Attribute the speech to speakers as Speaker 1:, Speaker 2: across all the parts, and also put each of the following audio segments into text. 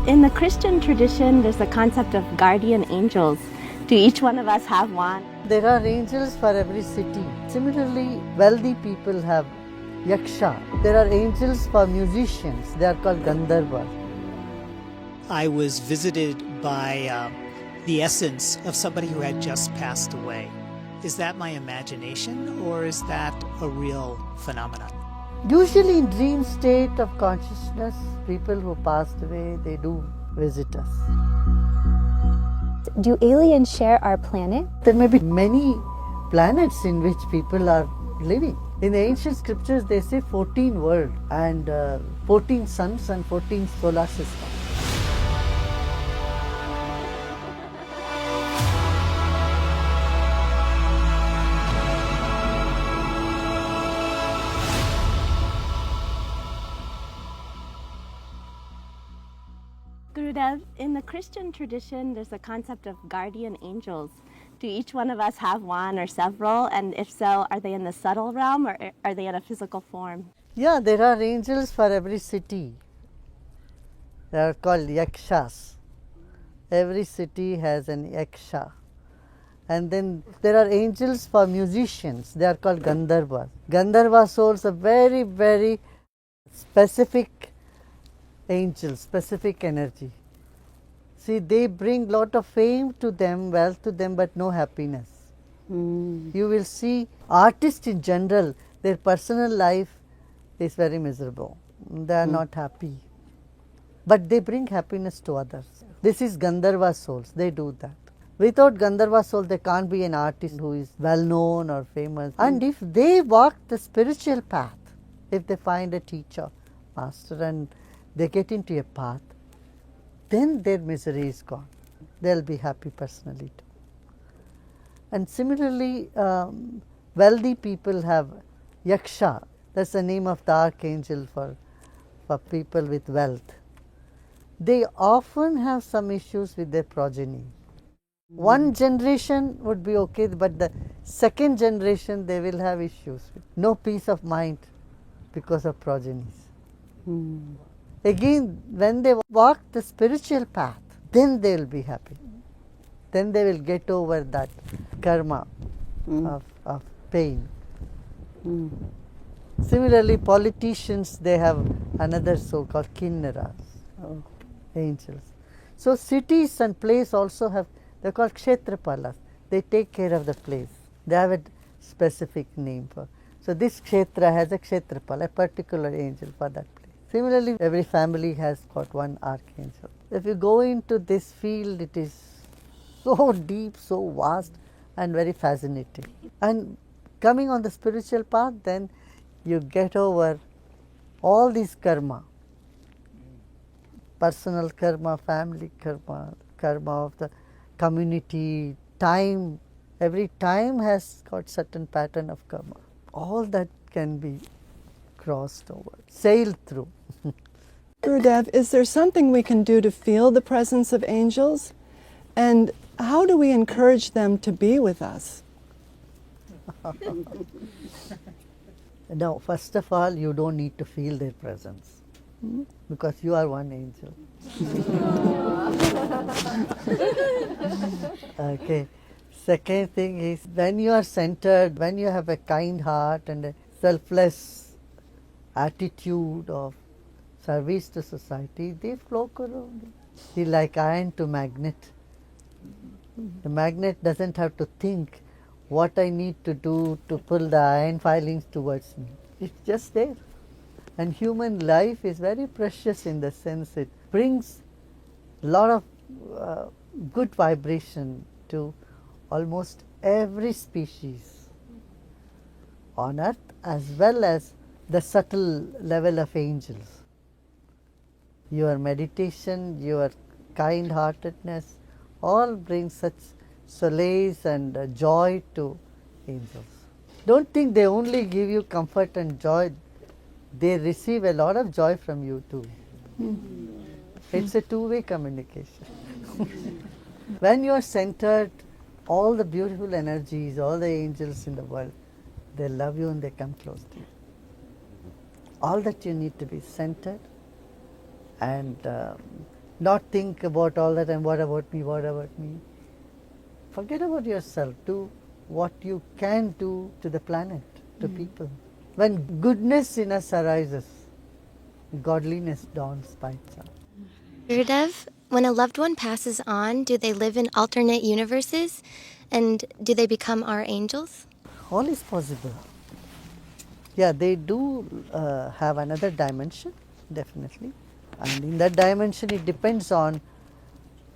Speaker 1: In the Christian tradition, there's the concept of guardian angels. Do each one of us have one?
Speaker 2: There are angels for every city. Similarly, wealthy people have yaksha. There are angels for musicians. They are called Gandharva.
Speaker 3: I was visited by the essence of somebody who had just passed away. Is that my imagination, or is that a real phenomenon?
Speaker 2: Usually in dream state of consciousness, people who passed away, they do visit us.
Speaker 4: Do aliens share our planet?
Speaker 2: There may be many planets in which people are living. In the ancient scriptures, they say 14 worlds and 14 suns and 14 solar systems.
Speaker 1: Gurudev, in the Christian tradition, there's the concept of guardian angels. Do each one of us have one or several? And if so, are they in the subtle realm or are they in a physical form?
Speaker 2: Yeah, there are angels for every city. They are called yakshas. Every city has an yaksha. And then there are angels for musicians. They are called Gandharvas. Gandharva souls are very, very specific angels, specific energy. See, they bring lot of fame to them, wealth to them, but no happiness. You will see artists in general, their personal life is very miserable. They are not happy. But they bring happiness to others. This is Gandharva souls, they do that. Without Gandharva soul, there can't be an artist who is well known or famous. And if they walk the spiritual path, if they find a teacher, master, and they get into a path, then their misery is gone. They'll be happy personally too. And similarly, wealthy people have yaksha. That's the name of the archangel for people with wealth. They often have some issues with their progeny. One generation would be okay, but the second generation they will have issues with. No peace of mind because of progenies. Again, when they walk the spiritual path, then they will be happy. Then they will get over that karma of pain. Similarly, politicians, they have another soul called kinnaras, angels. So cities and places also have, they are called kshetrapalas. They take care of the place. They have a specific name for. So this kshetra has a kshetrapala, a particular angel for that place. Similarly, every family has got one archangel. If you go into this field, it is so deep, so vast and very fascinating. And coming on the spiritual path, then you get over all these karma. Personal karma, family karma, karma of the community, time. Every time has got certain pattern of karma. All that can be crossed over, sailed through.
Speaker 5: Gurudev, is there something we can do to feel the presence of angels? And how do we encourage them to be with us?
Speaker 2: No, first of all, you don't need to feel their presence because you are one angel. Okay. Second thing is, when you are centered, when you have a kind heart and a selfless attitude of service to society, they flow around. See, like iron to magnet. The magnet doesn't have to think what I need to do to pull the iron filings towards me. It's just there. And human life is very precious in the sense it brings a lot of good vibration to almost every species on earth, as well as the subtle level of angels. Your meditation, your kind-heartedness, all bring such solace and joy to angels. Don't think they only give you comfort and joy, they receive a lot of joy from you too. It's a two-way communication. When you are centered, all the beautiful energies, all the angels in the world, they love you and they come close to you. All that you need to be centered and not think about all that and what about me, what about me. Forget about yourself. Do what you can do to the planet, to people. When goodness in us arises, godliness dawns by itself.
Speaker 6: Gurudev, when a loved one passes on, do they live in alternate universes? And do they become our angels?
Speaker 2: All is possible. Yeah, they do have another dimension, definitely. And in that dimension, it depends on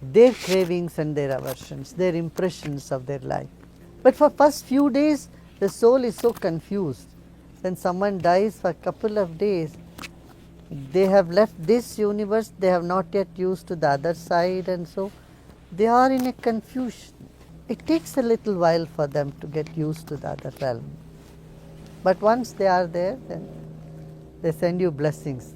Speaker 2: their cravings and their aversions, their impressions of their life. But for first few days, the soul is so confused. When someone dies for a couple of days, they have left this universe, they have not yet used to the other side, and so they are in a confusion. It takes a little while for them to get used to the other realm. But once they are there, then they send you blessings.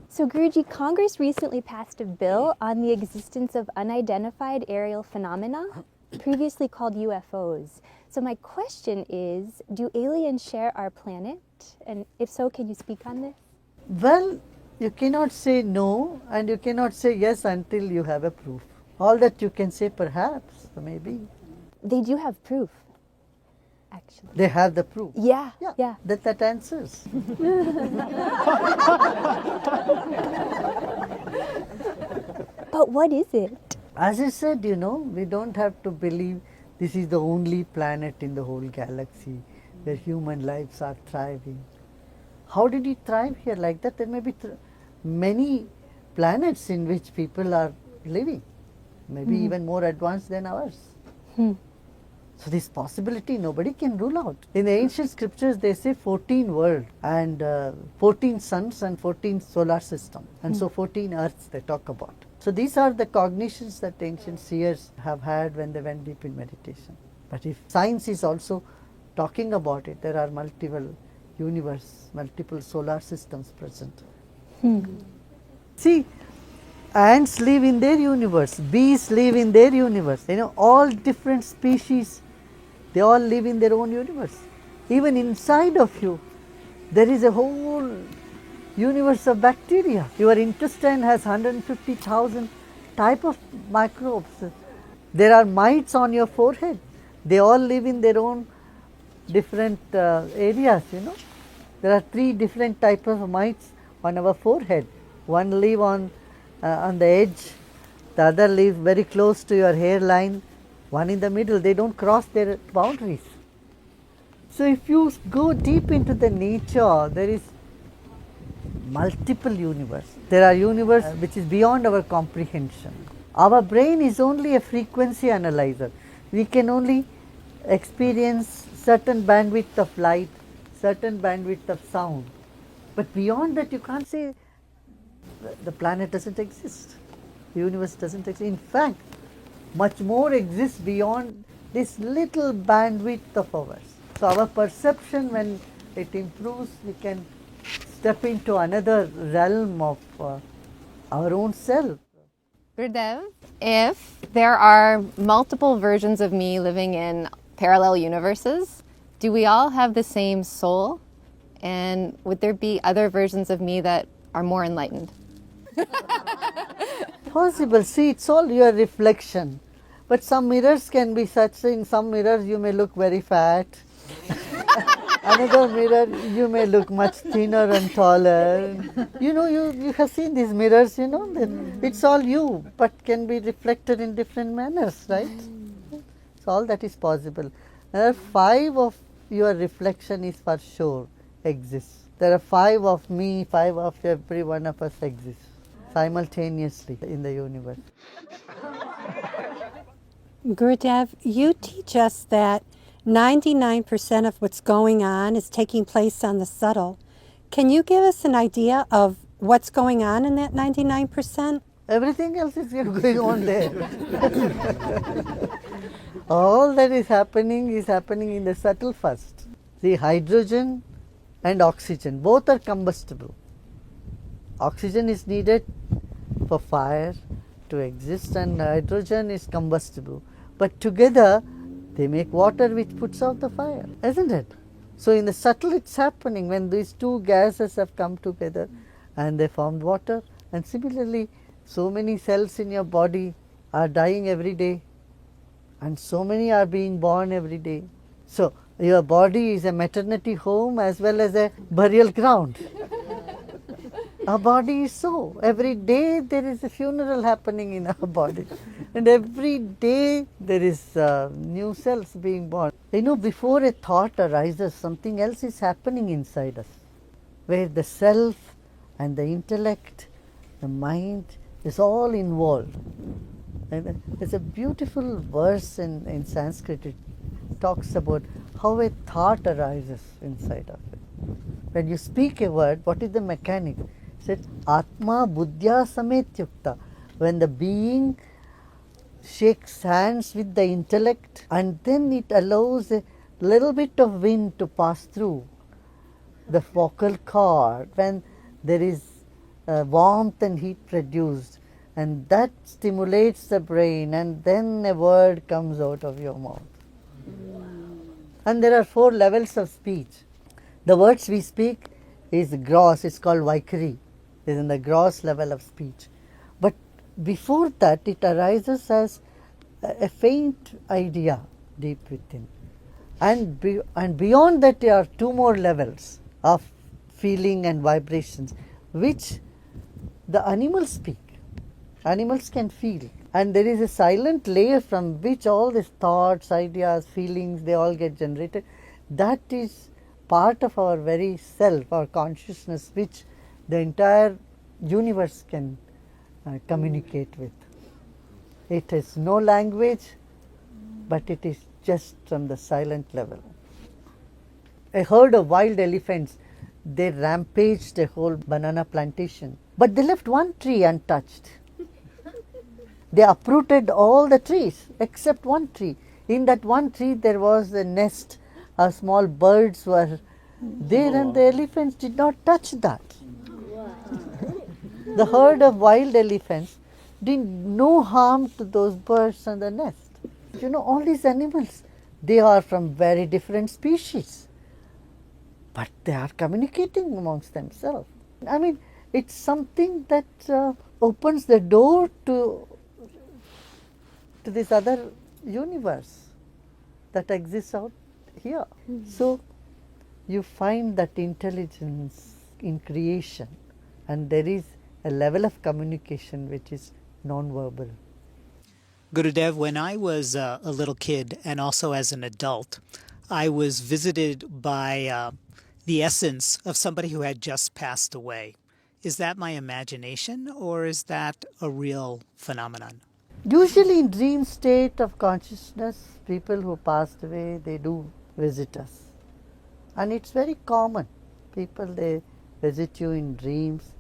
Speaker 4: So Guruji, Congress recently passed a bill on the existence of unidentified aerial phenomena, previously called UFOs. So my question is, do aliens share our planet? And if so, can you speak on this?
Speaker 2: Well, you cannot say no and you cannot say yes until you have a proof. All that you can say
Speaker 4: perhaps,
Speaker 2: maybe.
Speaker 4: They do have proof, actually.
Speaker 2: They have the proof.
Speaker 4: Yeah.
Speaker 2: That answers.
Speaker 4: But what is it?
Speaker 2: As I said, we don't have to believe this is the only planet in the whole galaxy where human lives are thriving. How did it thrive here like that? There may be many planets in which people are living, maybe even more advanced than ours. So this possibility nobody can rule out. In the ancient scriptures they say 14 worlds and 14 suns and 14 solar system, and so 14 earths they talk about. So these are the cognitions that ancient seers have had when they went deep in meditation. But if science is also talking about it, there are multiple universe, multiple solar systems present. See, ants live in their universe, bees live in their universe, all different species, they all live in their own universe. Even inside of you, there is a whole universe of bacteria. Your intestine has 150,000 type of microbes. There are mites on your forehead. They all live in their own different areas, There are 3 different types of mites on our forehead. One live on the edge, the other live very close to your hairline, one in the middle. They don't cross their boundaries. So if you go deep into the nature, there is multiple universe. There are universe which is beyond our comprehension. Our brain is only a frequency analyzer. We can only experience certain bandwidth of light, certain bandwidth of sound. But beyond that you can't say the planet doesn't exist, the universe doesn't exist. In fact, much more exists beyond this little bandwidth of ours. So our perception, when it improves, we can step into another realm of our own self.
Speaker 7: Gurudev, if there are multiple versions of me living in parallel universes, do we all have the same soul? And would there be other versions of me that are more enlightened?
Speaker 2: Possible. See, it's all your reflection. But some mirrors can be such. In some mirrors you may look very fat. Another mirror you may look much thinner and taller. You have seen these mirrors, it's all you, but can be reflected in different manners, right? So all that is possible. There are 5 of your reflection is for sure exists. There are 5 of me, 5 of every one of us exists simultaneously in the universe.
Speaker 8: Gurudev, you teach us that 99% of what's going on is taking place on the subtle. Can you give us an idea of what's going on in that 99%?
Speaker 2: Everything else is going on there. All that is happening in the subtle first. See, hydrogen and oxygen, both are combustible. Oxygen is needed for fire to exist and hydrogen is combustible. But together they make water which puts out the fire, isn't it? So in the subtle it's happening when these 2 gases have come together and they formed water, and similarly So many cells in your body are dying every day, and so many are being born every day. So your body is a maternity home as well as a burial ground. Our body is so. Every day there is a funeral happening in our body, and every day there is new cells being born. You know, before a thought arises, something else is happening inside us, where the self and the intellect, the mind is all involved. And there's a beautiful verse in Sanskrit. It talks about how a thought arises inside of it. When you speak a word, what is the mechanic? It says, Atma Buddhya Sametyukta. When the being shakes hands with the intellect, and then it allows a little bit of wind to pass through the vocal cord, when there is warmth and heat produced, and that stimulates the brain, and then a word comes out of your mouth. And there are 4 levels of speech. The words we speak is gross, it's called Vaikari, is in the gross level of speech. But before that, it arises as a faint idea deep within. And beyond that, there are 2 more levels of feeling and vibrations, which the animals speak. Animals can feel. And there is a silent layer from which all these thoughts, ideas, feelings, they all get generated. That is part of our very self, our consciousness, which the entire universe can communicate with. It has no language, but it is just from the silent level. A herd of wild elephants, they rampaged a whole banana plantation, but they left one tree untouched. They uprooted all the trees except one tree. In that one tree there was a nest, small birds were there, and the elephants did not touch that. The herd of wild elephants did no harm to those birds and the nest. You know, all these animals, they are from very different species, but they are communicating amongst themselves. I mean, it's something that opens the door to this other universe that exists out here. So you find that intelligence in creation, and there is a level of communication which is non-verbal.
Speaker 3: Gurudev, when I was a little kid and also as an adult, I was visited by the essence of somebody who had just passed away. Is that my imagination, or is that a real phenomenon?
Speaker 2: Usually in dream state of consciousness, people who passed away, they do visit us. And it's very common. People, they visit you in dreams.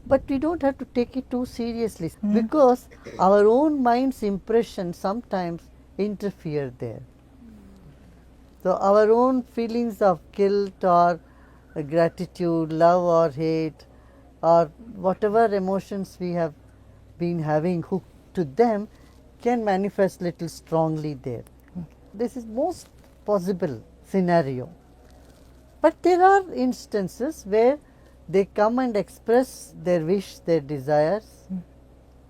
Speaker 2: But we don't have to take it too seriously, because our own mind's impressions sometimes interfere there. So our own feelings of guilt or gratitude, love or hate, or whatever emotions we have been having hooked to them, can manifest little strongly there. This is most possible scenario. But there are instances where they come and express their wish, their desires,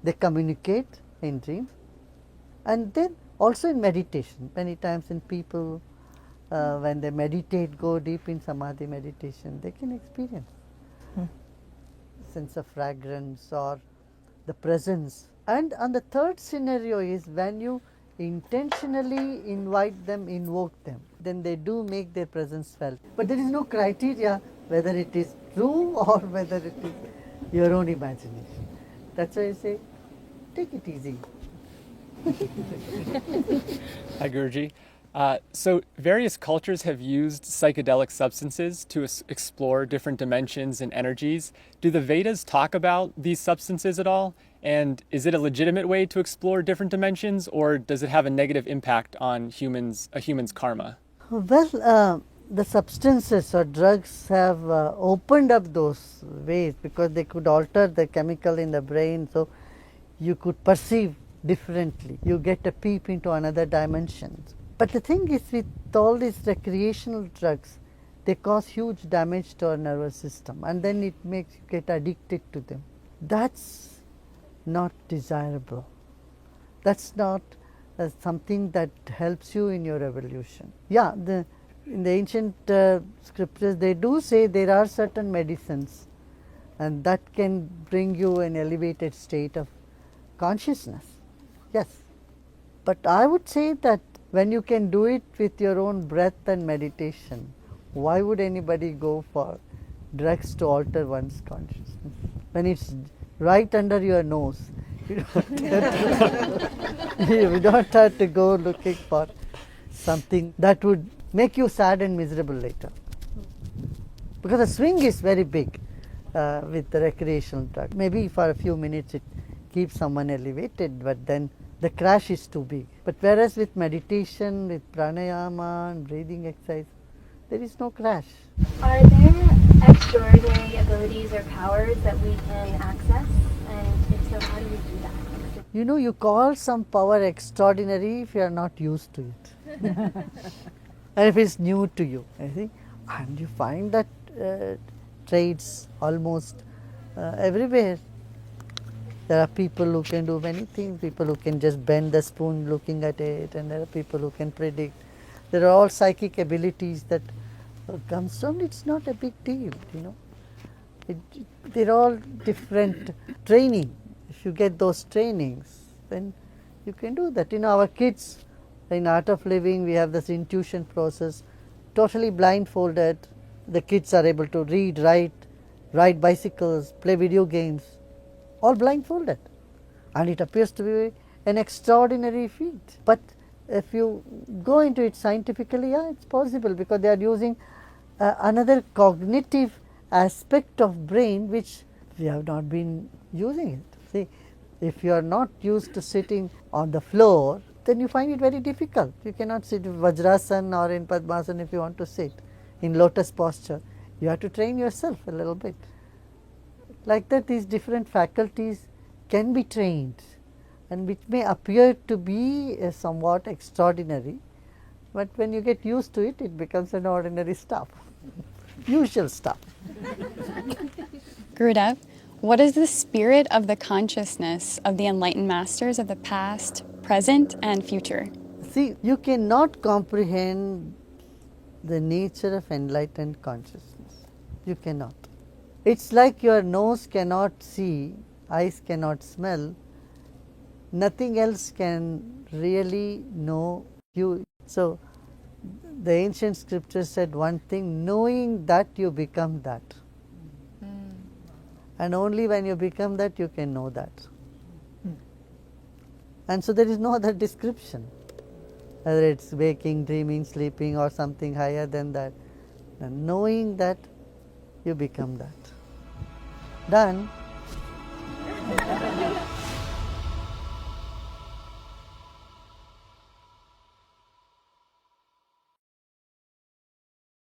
Speaker 2: they communicate in dreams, and then also in meditation. Many times in people, when they meditate, go deep in samadhi meditation, they can experience sense of fragrance or the presence. And the third scenario is when you intentionally invite them, invoke them, then they do make their presence felt. But there is no criteria whether it is true or whether it is your own imagination. That's why I say, take it easy.
Speaker 9: Hi, Guruji. So various cultures have used psychedelic substances to explore different dimensions and energies. Do the Vedas talk about these substances at all? And is it a legitimate way to explore different dimensions, or does it have a negative impact on a human's karma?
Speaker 2: Well, the substances or drugs have opened up those ways, because they could alter the chemical in the brain, so you could perceive differently. You get a peep into another dimension. But the thing is, with all these recreational drugs, they cause huge damage to our nervous system, and then it makes you get addicted to them. That's not desirable. That's not something that helps you in your evolution. Yeah, in the ancient scriptures they do say there are certain medicines and that can bring you an elevated state of consciousness. Yes. But I would say that when you can do it with your own breath and meditation, why would anybody go for drugs to alter one's consciousness? When it's right under your nose, you don't have to go looking for something that would make you sad and miserable later. Because the swing is very big with the recreational drug. Maybe for a few minutes it keeps someone elevated, but then the crash is too big. But whereas with meditation, with pranayama and breathing exercise, there is no crash.
Speaker 4: Are there extraordinary abilities or powers that we can access? And if so, how do we do that?
Speaker 2: You know, you call some power extraordinary if you are not used to it. And if it's new to you, I think, and you find that traits almost everywhere. There are people who can do many things, people who can just bend the spoon looking at it, and there are people who can predict. There are all psychic abilities that comes from. It's not a big deal, you know. They're all different training. If you get those trainings, then you can do that. You know, our kids in Art of Living, we have this intuition process, totally blindfolded. The kids are able to read, write, ride bicycles, play video games, all blindfolded. And it appears to be an extraordinary feat. But if you go into it scientifically, yeah, it's possible, because they are using another cognitive aspect of brain which we have not been using it. See, if you are not used to sitting on the floor, then you find it very difficult. You cannot sit in Vajrasana or in Padmasana if you want to sit in lotus posture. You have to train yourself a little bit. Like that, these different faculties can be trained, and which may appear to be somewhat extraordinary, but when you get used to it, it becomes an ordinary stuff, usual stuff.
Speaker 10: Gurudev, what is the spirit of the consciousness of the enlightened masters of the past, present, and future?
Speaker 2: See, you cannot comprehend the nature of enlightened consciousness. You cannot. It's like your nose cannot see, eyes cannot smell, nothing else can really know you. So, the ancient scripture said one thing, knowing that you become that. And only when you become that you can know that. And so there is no other description, whether it's waking, dreaming, sleeping, or something higher than that. And knowing that you become that. Done.